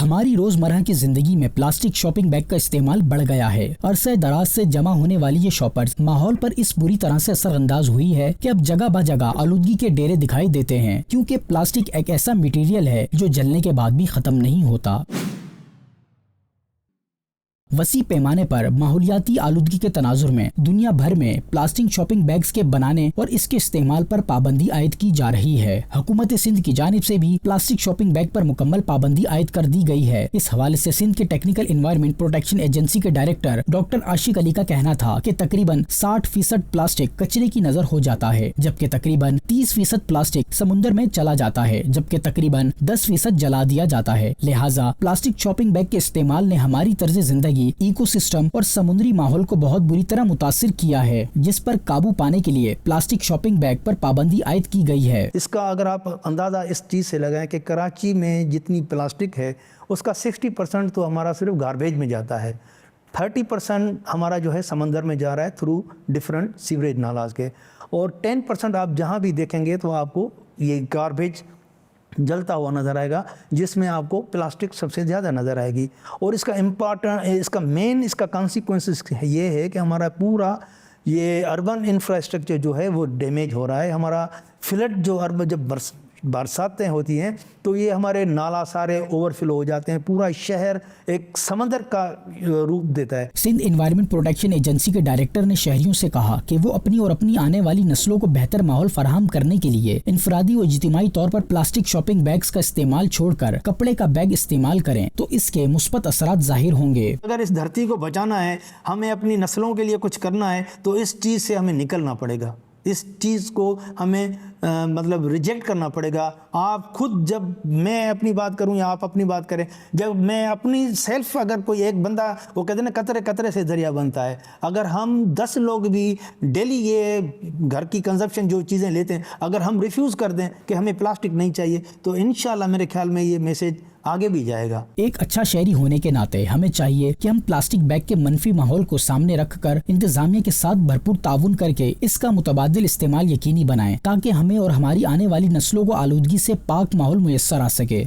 हमारी रोजमर्रा की जिंदगी में प्लास्टिक शॉपिंग बैग का इस्तेमाल बढ़ गया है। अरसे दराज से जमा होने वाली ये शॉपर्स माहौल पर इस बुरी तरह से असरअंदाज हुई है कि अब जगह ब जगह आलूदगी के डेरे दिखाई देते हैं, क्योंकि प्लास्टिक एक ऐसा मटेरियल है जो जलने के बाद भी खत्म नहीं होता। वसी पैमाने पर माहौलियाती आलूदगी के तनाजुर में दुनिया भर में प्लास्टिक शॉपिंग बैग्स के बनाने और इसके इस्तेमाल पर पाबंदी आयद की जा रही है। हुकूमत सिंध की जानिब से भी प्लास्टिक शॉपिंग बैग पर मुकम्मल पाबंदी आयद कर दी गई है। इस हवाले से सिंध के टेक्निकल एनवायरनमेंट प्रोटेक्शन एजेंसी के डायरेक्टर डॉक्टर आशिक अली का कहना था कि तकरीबन 60% प्लास्टिक कचरे की नजर हो जाता है, जबकि तकरीबन 30% प्लास्टिक समुद्र में चला जाता है, जबकि तकरीबन 10% जला दिया जाता है। लिहाजा प्लास्टिक शॉपिंग बैग के इस्तेमाल ने हमारी तर्ज जिंदगी, इकोसिस्टम और समुद्री माहौल को बहुत बुरी तरह मुतासिर किया है, जिस पर काबू पाने के लिए प्लास्टिक शॉपिंग बैग पर पाबंदी आयद की गई है। इसका अगर आप अंदाज़ा इस चीज़ से लगाएं कि कराची में जितनी प्लास्टिक है उसका 60% तो हमारा सिर्फ गार्बेज में जाता है, 30% हमारा जो है समंदर में जा रहा है थ्रू डिफरेंट सीवरेज नालाज के, और 10% आप जहाँ भी देखेंगे तो आपको ये गार्बेज जलता हुआ नज़र आएगा, जिसमें आपको प्लास्टिक सबसे ज़्यादा नज़र आएगी। और इसका इसका कॉन्सिक्वेंसेस ये है कि हमारा पूरा ये अर्बन इंफ्रास्ट्रक्चर जो है वो डैमेज हो रहा है। हमारा फ्लड जो जब बरसातें होती हैं तो ये हमारे नाला सारे ओवरफ्लो हो जाते हैं, पूरा शहर एक समंदर का रूप देता है। सिंध एनवायरनमेंट प्रोटेक्शन एजेंसी के डायरेक्टर ने शहरियों से कहा कि वो अपनी और अपनी आने वाली नस्लों को बेहतर माहौल फराहम करने के लिए इनफरादी और इज्तिमाई तौर पर प्लास्टिक शॉपिंग बैग्स का इस्तेमाल छोड़कर कपड़े का बैग इस्तेमाल करें तो इसके मुस्बत असरात जाहिर होंगे। अगर इस धरती को बचाना है, हमें अपनी नस्लों के लिए कुछ करना है, तो इस चीज़ से हमें निकलना पड़ेगा, इस चीज़ को हमें मतलब रिजेक्ट करना पड़ेगा। आप खुद, जब मैं अपनी बात करूं या आप अपनी बात करें, जब मैं अपनी सेल्फ, अगर कोई एक बंदा, वो कहते हैं ना कतरे कतरे से दरिया बनता है, अगर हम 10 लोग भी डेली ये घर की कंजप्शन जो चीज़ें लेते हैं, अगर हम रिफ्यूज़ कर दें कि हमें प्लास्टिक नहीं चाहिए, तो इंशाल्लाह मेरे ख्याल में ये मैसेज आगे भी जाएगा। एक अच्छा शहरी होने के नाते हमें चाहिए कि हम प्लास्टिक बैग के मनफी माहौल को सामने रखकर इंतजामिया के साथ भरपूर ताउन करके इसका मुतबादिल इस्तेमाल यकीनी बनाएं, ताकि हमें और हमारी आने वाली नस्लों को आलूदगी से पाक माहौल मुयस्सर आ सके।